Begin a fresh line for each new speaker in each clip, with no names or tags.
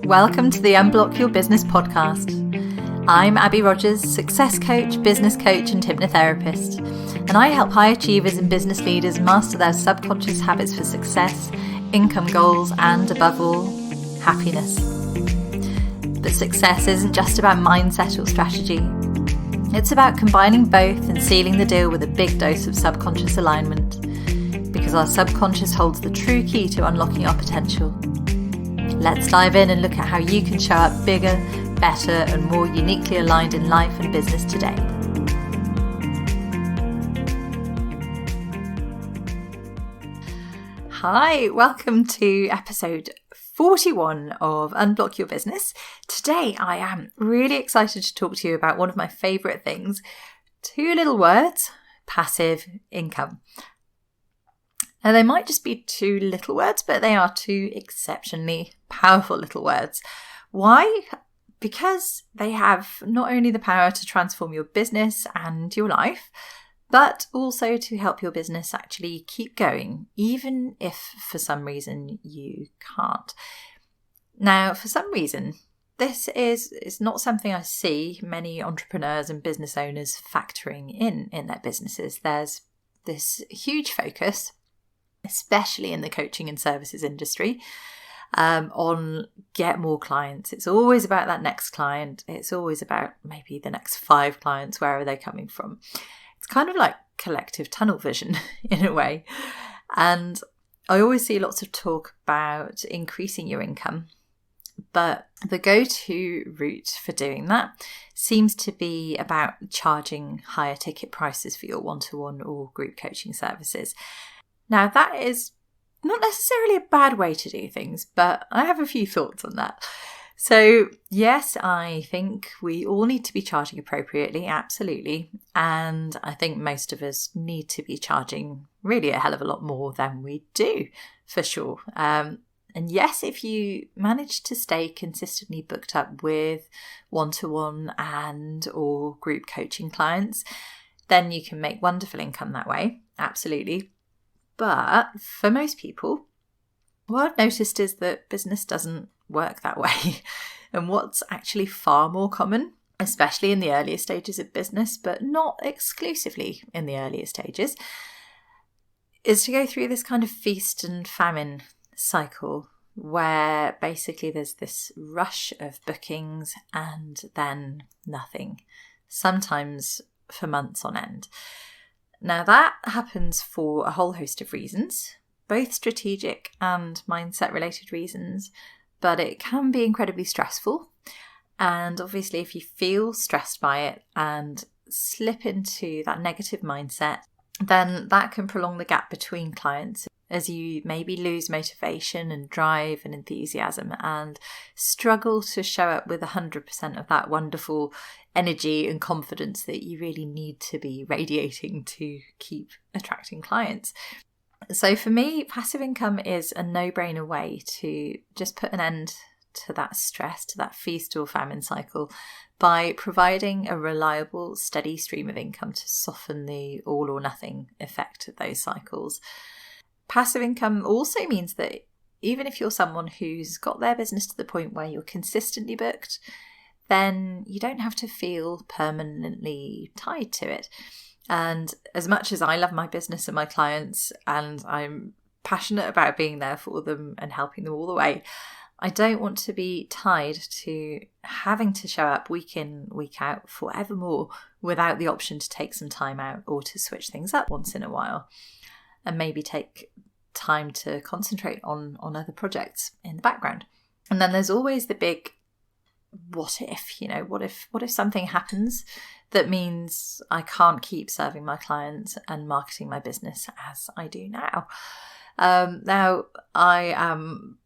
Welcome to the Unblock Your Business podcast. I'm Abby Rogers, success coach, business coach and hypnotherapist, and I help high achievers and business leaders master their subconscious habits for success, income goals and, above all, happiness. But success isn't just about mindset or strategy. It's about combining both and sealing the deal with a big dose of subconscious alignment, because our subconscious holds the true key to unlocking our potential. Let's dive in and look at how you can show up bigger, better and more uniquely aligned in life and business today. Hi, welcome to episode 41 of Unblock Your Business. Today I am really excited to talk to you about one of my favourite things, two little words, passive income. Now, they might just be two little words, but they are two exceptionally powerful little words. Why? Because they have not only the power to transform your business and your life, but also to help your business actually keep going, even if for some reason you can't. Now, for some reason, this is not something I see many entrepreneurs and business owners factoring in their businesses. There's this huge focus, especially in the coaching and services industry, on get more clients. It's always about that next client. It's always about maybe the next 5 clients, where are they coming from? It's kind of like collective tunnel vision in a way. And I always see lots of talk about increasing your income, but the go-to route for doing that seems to be about charging higher ticket prices for your one-to-one or group coaching services. Now, that is not necessarily a bad way to do things, but I have a few thoughts on that. So, yes, I think we all need to be charging appropriately, absolutely. And I think most of us need to be charging really a hell of a lot more than we do, for sure. And yes, if you manage to stay consistently booked up with one-to-one and or group coaching clients, then you can make wonderful income that way, absolutely. But for most people, what I've noticed is that business doesn't work that way. And what's actually far more common, especially in the earlier stages of business, but not exclusively in the earlier stages, is to go through this kind of feast and famine cycle where basically there's this rush of bookings and then nothing, sometimes for months on end. Now, that happens for a whole host of reasons, both strategic and mindset-related reasons, but it can be incredibly stressful. And obviously, if you feel stressed by it and slip into that negative mindset, then that can prolong the gap between clients as you maybe lose motivation and drive and enthusiasm and struggle to show up with 100% of that wonderful energy and confidence that you really need to be radiating to keep attracting clients. So for me, passive income is a no-brainer way to just put an end to that stress, to that feast or famine cycle, by providing a reliable, steady stream of income to soften the all or nothing effect of those cycles. Passive income also means that even if you're someone who's got their business to the point where you're consistently booked, then you don't have to feel permanently tied to it. And as much as I love my business and my clients, and I'm passionate about being there for them and helping them all the way, I don't want to be tied to having to show up week in, week out forevermore without the option to take some time out or to switch things up once in a while and maybe take time to concentrate on other projects in the background. And then there's always the big what if, what if something happens that means I can't keep serving my clients and marketing my business as I do now. Now, I am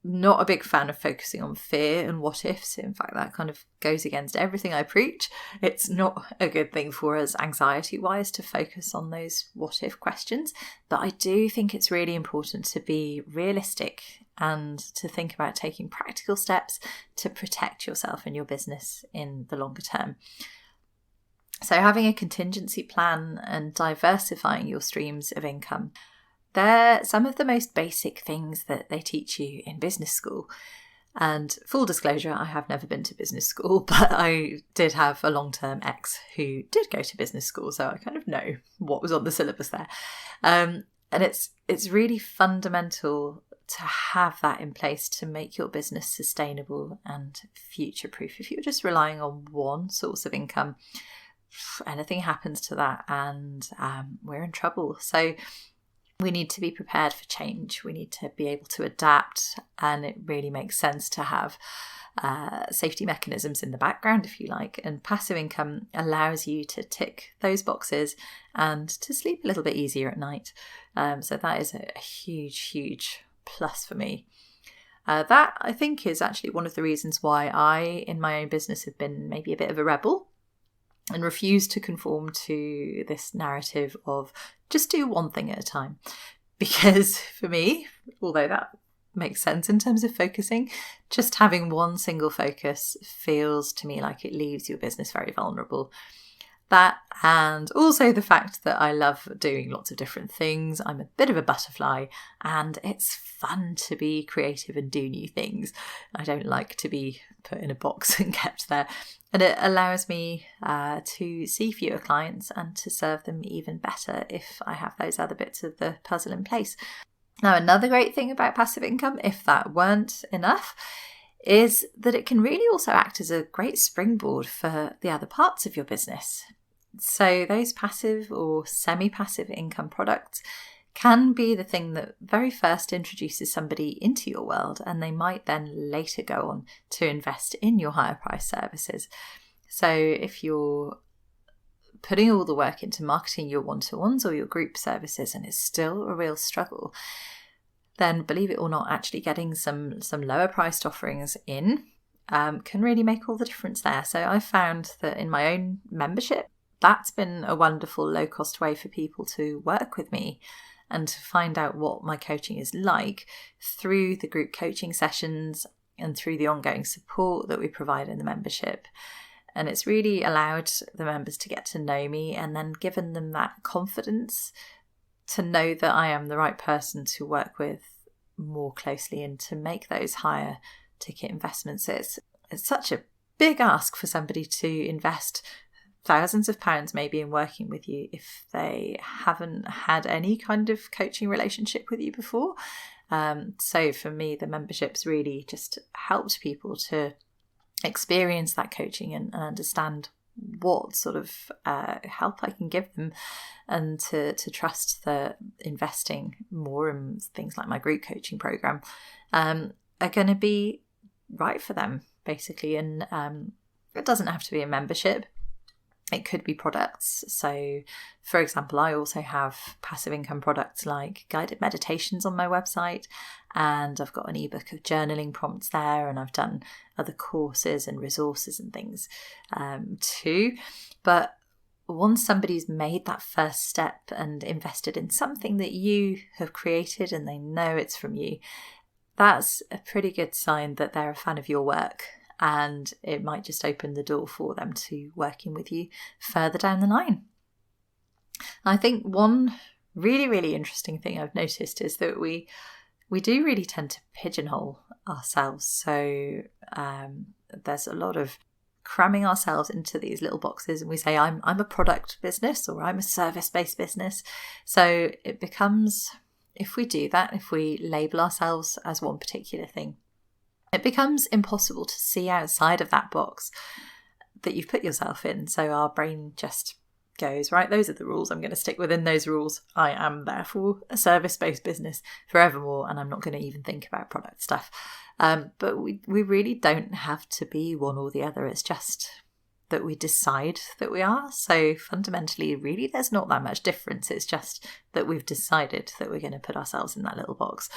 not a big fan of focusing on fear and what ifs. In fact, that kind of goes against everything I preach. It's not a good thing for us anxiety-wise to focus on those what if questions. But I do think it's really important to be realistic and to think about taking practical steps to protect yourself and your business in the longer term. So having a contingency plan and diversifying your streams of income, they're some of the most basic things that they teach you in business school. And full disclosure, I have never been to business school, but I did have a long-term ex who did go to business school, so I kind of know what was on the syllabus there. And it's really fundamental to have that in place to make your business sustainable and future-proof. If you're just relying on one source of income, anything happens to that and we're in trouble. So we need to be prepared for change. We need to be able to adapt, and it really makes sense to have safety mechanisms in the background, if you like. And passive income allows you to tick those boxes and to sleep a little bit easier at night. So that is a huge, huge plus for me. That, I think, is actually one of the reasons why I, in my own business, have been maybe a bit of a rebel and refuse to conform to this narrative of just do one thing at a time. Because for me, although that makes sense in terms of focusing, just having one single focus feels to me like it leaves your business very vulnerable. That, and also the fact that I love doing lots of different things. I'm a bit of a butterfly, and it's fun to be creative and do new things. I don't like to be put in a box and kept there. And it allows me to see fewer clients and to serve them even better if I have those other bits of the puzzle in place. Now, another great thing about passive income, if that weren't enough, is that it can really also act as a great springboard for the other parts of your business. So those passive or semi-passive income products can be the thing that very first introduces somebody into your world, and they might then later go on to invest in your higher price services. So if you're putting all the work into marketing your one-to-ones or your group services and it's still a real struggle, then believe it or not, actually getting some lower priced offerings in can really make all the difference there. So I found that in my own membership, that's been a wonderful low-cost way for people to work with me and to find out what my coaching is like through the group coaching sessions and through the ongoing support that we provide in the membership. And it's really allowed the members to get to know me and then given them that confidence to know that I am the right person to work with more closely and to make those higher ticket investments. It's such a big ask for somebody to invest thousands of pounds maybe in working with you if they haven't had any kind of coaching relationship with you before. So for me, the membership's really just helped people to experience that coaching and understand what sort of help I can give them, and to trust that investing more in things like my group coaching program are going to be right for them, basically. And it doesn't have to be a membership. It could be products. So, for example, I also have passive income products like guided meditations on my website, and I've got an ebook of journaling prompts there, and I've done other courses and resources and things too. But once somebody's made that first step and invested in something that you have created and they know it's from you, that's a pretty good sign that they're a fan of your work. And it might just open the door for them to working with you further down the line. I think one really, really interesting thing I've noticed is that we do really tend to pigeonhole ourselves. So there's a lot of cramming ourselves into these little boxes, and we say, I'm a product business or I'm a service-based business. So it becomes, if we do that, if we label ourselves as one particular thing, it becomes impossible to see outside of that box that you've put yourself in. So our brain just goes, right, those are the rules. I'm going to stick within those rules. I am therefore a service-based business forevermore, and I'm not going to even think about product stuff. But we really don't have to be one or the other. It's just that we decide that we are. So fundamentally, really, there's not that much difference. It's just that we've decided that we're going to put ourselves in that little box.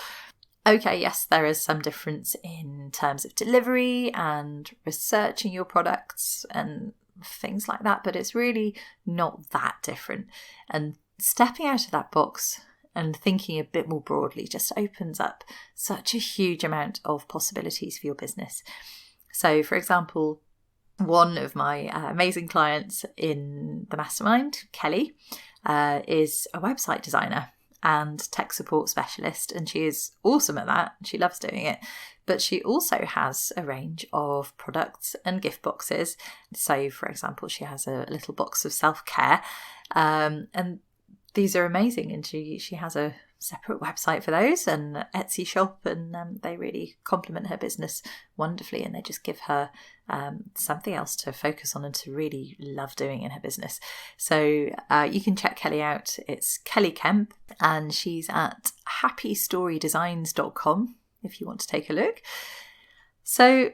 Okay, yes, there is some difference in terms of delivery and researching your products and things like that, but it's really not that different. And stepping out of that box and thinking a bit more broadly just opens up such a huge amount of possibilities for your business. So, for example, one of my amazing clients in the mastermind, Kelly, is a website designer. and tech support specialist, and she is awesome at that. She loves doing it. But she also has a range of products and gift boxes. So, for example, she has a little box of self-care, and these are amazing. And she has a separate website for those and Etsy shop, and they really complement her business wonderfully, and they just give her something else to focus on and to really love doing in her business. So you can check Kelly out. It's Kelly Kemp, and she's at happystorydesigns.com if you want to take a look. So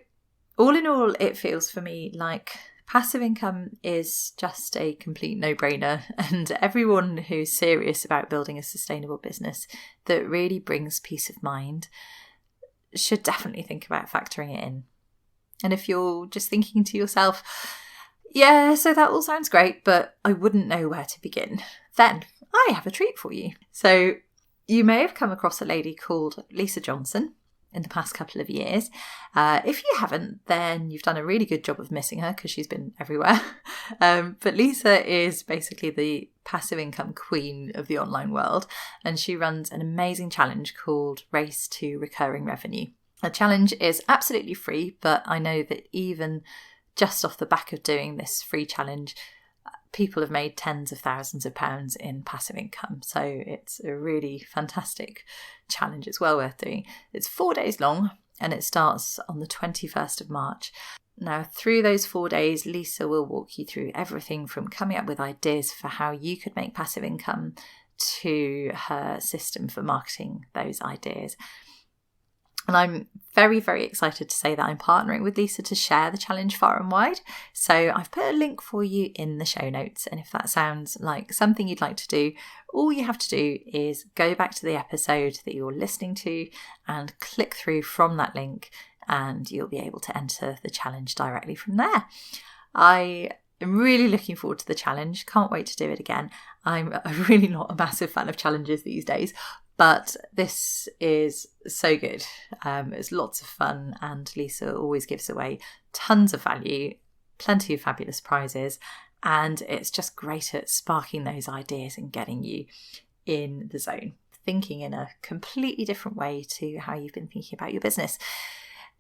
all in all, it feels for me like passive income is just a complete no-brainer, and everyone who's serious about building a sustainable business that really brings peace of mind should definitely think about factoring it in. And if you're just thinking to yourself, yeah, so that all sounds great, but I wouldn't know where to begin, then I have a treat for you. So you may have come across a lady called Lisa Johnson in the past couple of years. If you haven't, then you've done a really good job of missing her because she's been everywhere. But Lisa is basically the passive income queen of the online world, and she runs an amazing challenge called Race to Recurring Revenue. The challenge is absolutely free, but I know that even just off the back of doing this free challenge, people have made tens of thousands of pounds in passive income. So it's a really fantastic challenge. It's well worth doing. It's 4 days long, and it starts on the 21st of March. Now, through those 4 days, Lisa will walk you through everything from coming up with ideas for how you could make passive income to her system for marketing those ideas. And I'm very, very excited to say that I'm partnering with Lisa to share the challenge far and wide. So I've put a link for you in the show notes. And if that sounds like something you'd like to do, all you have to do is go back to the episode that you're listening to and click through from that link, and you'll be able to enter the challenge directly from there. I am really looking forward to the challenge. Can't wait to do it again. I'm really not a massive fan of challenges these days, but this is so good. It's lots of fun, and Lisa always gives away tons of value, plenty of fabulous prizes, and it's just great at sparking those ideas and getting you in the zone, thinking in a completely different way to how you've been thinking about your business.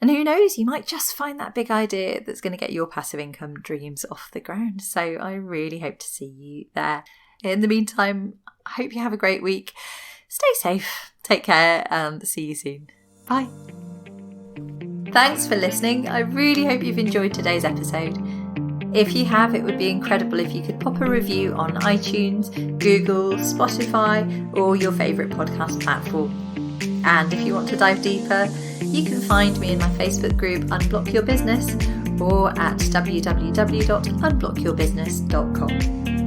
And who knows, you might just find that big idea that's going to get your passive income dreams off the ground. So I really hope to see you there. In the meantime, I hope you have a great week. Stay safe, take care, and see you soon. Bye. Thanks for listening. I really hope you've enjoyed today's episode. If you have, it would be incredible if you could pop a review on iTunes, Google, Spotify, or your favourite podcast platform. And if you want to dive deeper, you can find me in my Facebook group Unblock Your Business, or at www.unblockyourbusiness.com.